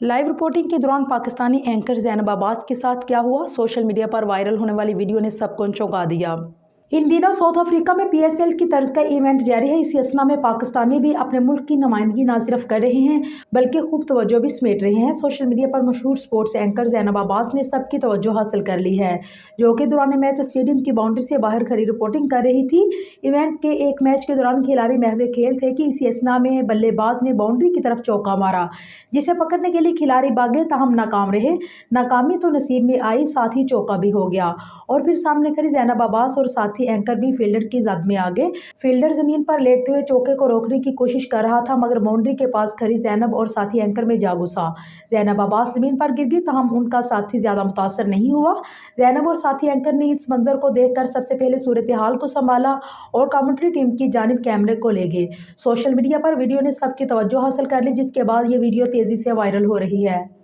Live reporting के दौरान Pakistani anchor Zainab Abbas के साथ क्या हुआ? सोशल मीडिया पर वायरल होने वाली वीडियो ने सबको चौंका दिया। इन दिनों साउथ अफ्रीका में PSL की तर्ज का इवेंट जारी है। इसी असना में पाकिस्तानी भी अपने मुल्क की नुमाइंदगी न सिर्फ कर रहे हैं बल्कि खूब तवज्जो भी समेट रहे हैं। सोशल मीडिया पर मशहूर स्पोर्ट्स एंकर ज़ैनब अब्बास ने सबकी तवज्जो हासिल कर ली है, जो कि दौरान मैच स्टेडियम की बाउंड्री से बाहर खड़ी रिपोर्टिंग कर रही थी। इवेंट के एक मैच के दौरान खिलाड़ी महवे खेल थे कि इसी असना में बल्लेबाज ने बाउंड्री की तरफ चौका मारा, जिसे पकड़ने के लिए खिलाड़ी भागे ताहम नाकाम रहे। नाकामी तो नसीब में आई, साथ ही चौका भी हो गया और फिर सामने खड़ी ज़ैनब अब्बास और साथी एंकर भी फील्डर की जद में आ गए। फील्डर जमीन पर लेटते हुए चौके को रोकने की कोशिश कर रहा था, मगर बाउंड्री के पास खड़ी ज़ैनब और साथी एंकर में जा घुसा। ज़ैनब अब्बास जमीन पर गिर गई, ताहम उनका साथी ज्यादा मुतासर नहीं हुआ। ज़ैनब और साथी एंकर ने इस मंजर को देखकर सबसे पहले सूरत हाल को संभाला और कमेंट्री टीम की जानिब कैमरे को ले गए। सोशल मीडिया पर वीडियो ने सबकी तवज्जो हासिल कर ली, जिसके बाद ये वीडियो तेजी से वायरल हो रही है।